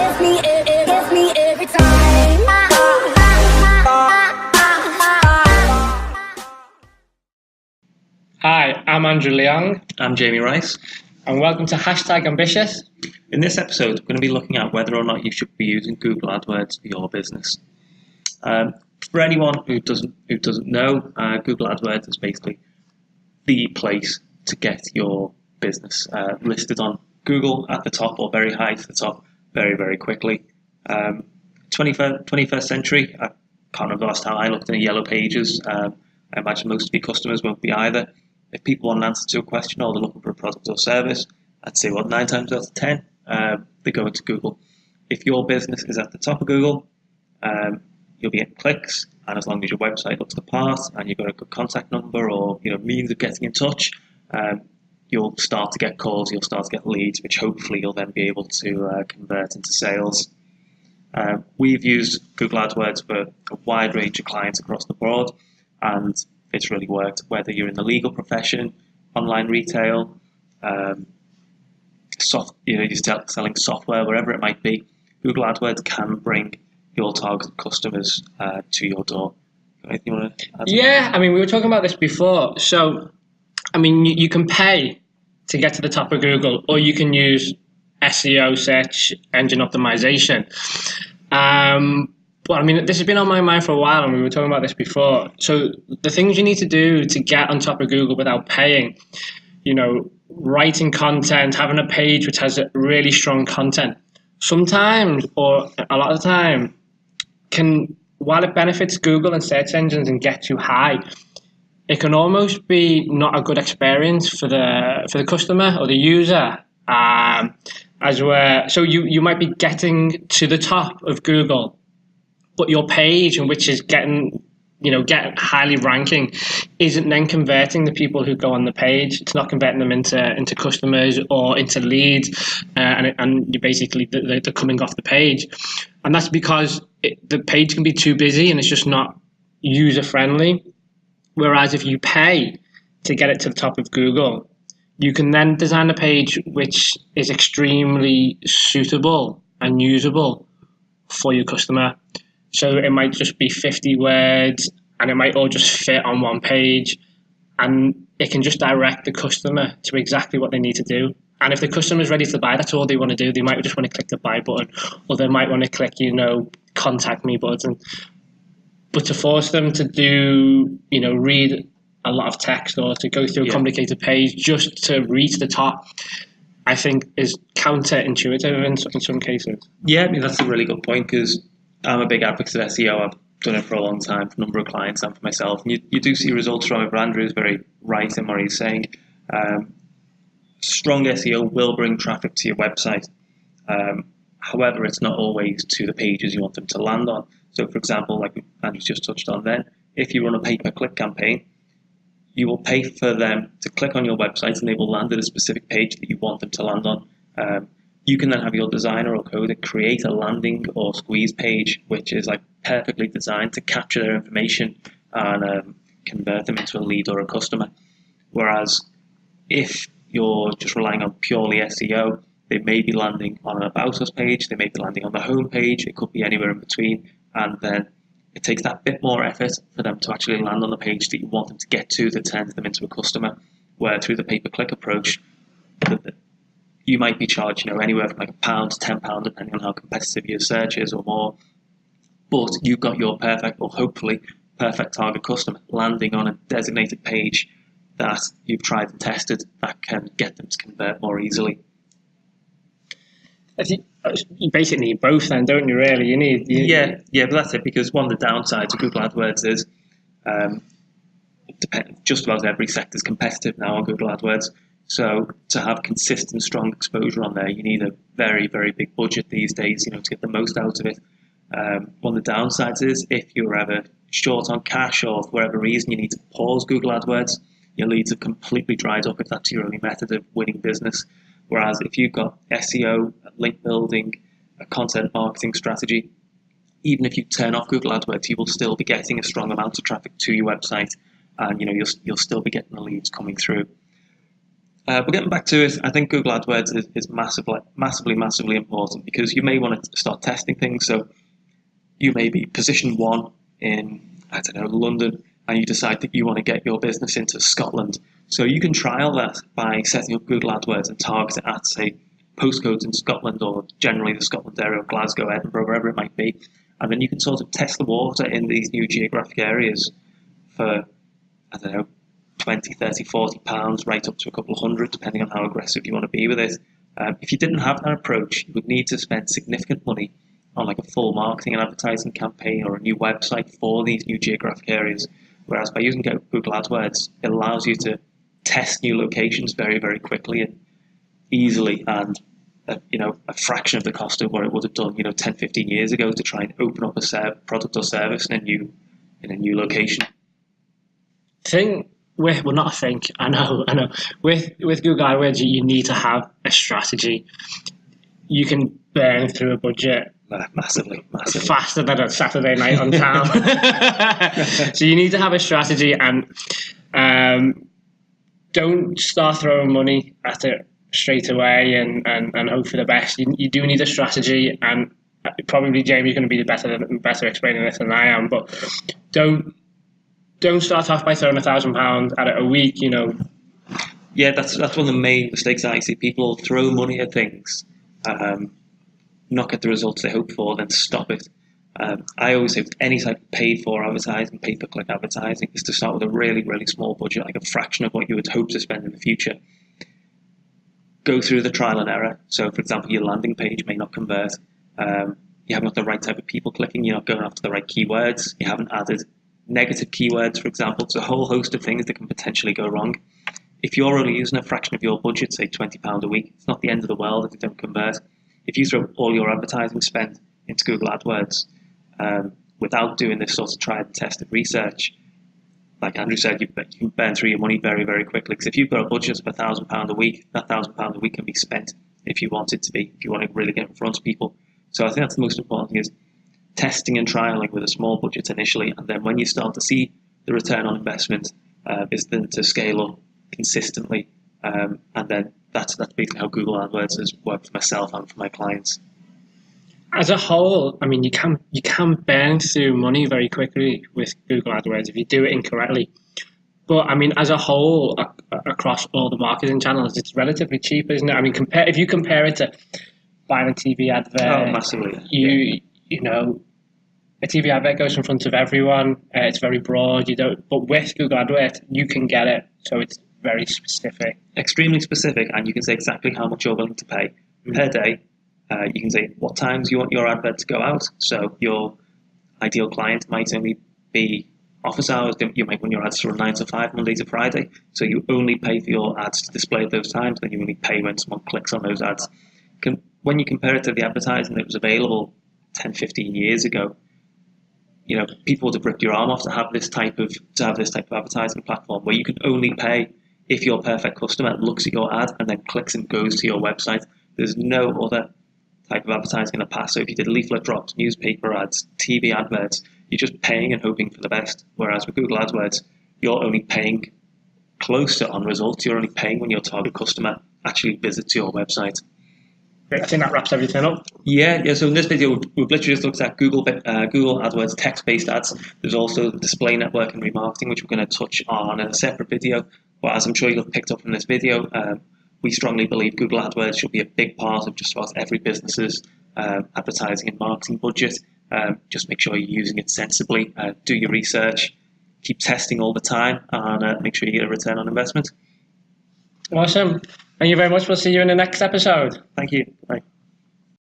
gets me every time. Hi, I'm Andrew Leong. I'm Jamie Rice. And welcome to #Ambitious. In this episode, we're going to be looking at whether or not you should be using Google AdWords for your business. For anyone who doesn't know, Google AdWords is basically the place to get your business listed on Google at the top or very high to the top very, very quickly. 21st century, I can't remember the last time I looked in the yellow pages. I imagine most of your customers won't be either. If people want an answer to a question or they're looking for a product or service, I'd say 9 times out of 10, they go into Google. If your business is at the top of Google, you'll be getting clicks, and as long as your website looks the part and you've got a good contact number or means of getting in touch, you'll start to get calls, you'll start to get leads, which hopefully you'll then be able to convert into sales. We've used Google AdWords for a wide range of clients across the board, and it's really worked. Whether you're in the legal profession, online retail, you're selling software, wherever it might be, Google AdWords can bring your target customers to your door. Anything you want to add? Yeah, we were talking about this before. So, you can pay to get to the top of Google, or you can use SEO, Search Engine Optimisation. But this has been on my mind for a while, and we were talking about this before. So the things you need to do to get on top of Google without paying, writing content, having a page which has really strong content, sometimes, or a lot of the time, while it benefits Google and search engines and gets you high, it can almost be not a good experience for the customer or the user. So you might be getting to the top of Google, but your page, which is getting highly ranking, isn't then converting the people who go on the page. It's not converting them into customers or into leads, and you basically they're coming off the page, and that's because the page can be too busy and it's just not user friendly. Whereas if you pay to get it to the top of Google, you can then design a page which is extremely suitable and usable for your customer. So it might just be 50 words, and it might all just fit on one page, and it can just direct the customer to exactly what they need to do. And if the customer's ready to buy, that's all they want to do. They might just want to click the buy button, or they might want to click, contact me button. But to force them to do, read a lot of text or to go through a complicated page just to reach the top, I think is counterintuitive in some cases. Yeah, that's a really good point, because I'm a big advocate of SEO. I've done it for a long time for a number of clients and for myself. And you do see results from it, but Andrew is very right in what he's saying. Strong SEO will bring traffic to your website. However, it's not always to the pages you want them to land on. So, for example, like Andrew's just touched on then, if you run a pay-per-click campaign, you will pay for them to click on your website and they will land at a specific page that you want them to land on. You can then have your designer or coder create a landing or squeeze page which is perfectly designed to capture their information and convert them into a lead or a customer. Whereas if you're just relying on purely SEO, they may be landing on an About Us page, they may be landing on the home page, it could be anywhere in between, and then it takes that bit more effort for them to actually land on the page that you want them to get to that turns them into a customer, where through the pay-per-click approach, you might be charged, anywhere from £1 to £10, depending on how competitive your search is or more. But you've got your perfect, or hopefully perfect target customer landing on a designated page that you've tried and tested that can get them to convert more easily. I think you basically need both then, don't you, really? Yeah, but that's it, because one of the downsides of Google AdWords is just about every sector is competitive now on Google AdWords. So to have consistent, strong exposure on there, you need a very, very big budget these days, to get the most out of it. One of the downsides is if you're ever short on cash or for whatever reason you need to pause Google AdWords, your leads have completely dried up if that's your only method of winning business. Whereas if you've got SEO, link building, a content marketing strategy, even if you turn off Google AdWords, you will still be getting a strong amount of traffic to your website, and you'll still be getting the leads coming through. But getting back to it, I think Google AdWords is massively important, because you may want to start testing things. So you may be position 1 in, I don't know, London, and you decide that you want to get your business into Scotland. So you can trial that by setting up Google AdWords and target it at, say, postcodes in Scotland, or generally the Scotland area, Glasgow, Edinburgh, wherever it might be. And then you can sort of test the water in these new geographic areas for, I don't know, 20, 30, 40 pounds, right up to a couple of hundred, depending on how aggressive you want to be with it. If you didn't have that approach, you would need to spend significant money on like a full marketing and advertising campaign or a new website for these new geographic areas. Whereas by using Google AdWords, it allows you to test new locations very, very quickly and easily, and a fraction of the cost of what it would have done 10, 15 years ago to try and open up a product or service in a new location. I know. With Google AdWords, you need to have a strategy. You can burn through a budget massively faster than a Saturday night on town. So you need to have a strategy, and don't start throwing money at it straight away and hope for the best. You do need a strategy, and probably Jamie's going to be better explaining this than I am. But don't start off by throwing £1,000 at it a week. Yeah, that's one of the main mistakes I see. People throw money at things, not get the results they hope for, then stop it. I always say with any type of paid-for advertising, pay-per-click advertising, is to start with a really, really small budget, like a fraction of what you would hope to spend in the future. Go through the trial and error. So, for example, your landing page may not convert. You haven't got the right type of people clicking. You're not going after the right keywords. You haven't added negative keywords, for example. It's a whole host of things that can potentially go wrong. If you're only using a fraction of your budget, say £20 a week, it's not the end of the world if you don't convert. If you throw all your advertising spend into Google AdWords without doing this sort of tried and tested research, like Andrew said, you can burn through your money very, very quickly. Because if you've got a budget of £1,000 a week, that £1,000 a week can be spent if you want it to be, if you want to really get in front of people. So I think that's the most important thing, is testing and trialing with a small budget initially, and then when you start to see the return on investment, is then to scale up consistently, and then that's basically how Google AdWords has worked for myself and for my clients. As a whole, I mean, you can burn through money very quickly with Google AdWords if you do it incorrectly. But I mean, as a whole, across all the marketing channels, it's relatively cheap, isn't it? I mean, if you compare it to buying a TV advert, massively. You know, a TV advert goes in front of everyone. It's very broad. But with Google AdWords, you can get it, so it's very specific, extremely specific, and you can say exactly how much you're willing to pay per day. You can say what times you want your advert to go out. So your ideal client might only be office hours. You might want your ads to run 9 to 5, Monday to Friday. So you only pay for your ads to display at those times. Then you only pay when someone clicks on those ads. When you compare it to the advertising that was available 10, 15 years ago, people would have ripped your arm off to have this type of advertising platform where you can only pay if your perfect customer looks at your ad and then clicks and goes to your website. There's no other type of advertising in the past. So if you did leaflet drops, newspaper ads, TV adverts, you're just paying and hoping for the best. Whereas with Google AdWords, you're only paying closer on results. You're only paying when your target customer actually visits your website. I think that wraps everything up. Yeah. So in this video, we've literally just looked at Google AdWords text-based ads. There's also display network and remarketing, which we're going to touch on in a separate video. But as I'm sure you'll have picked up from this video, we strongly believe Google AdWords should be a big part of just about every business's advertising and marketing budget. Just make sure you're using it sensibly. Do your research. Keep testing all the time, and make sure you get a return on investment. Awesome. Thank you very much. We'll see you in the next episode. Thank you. Bye.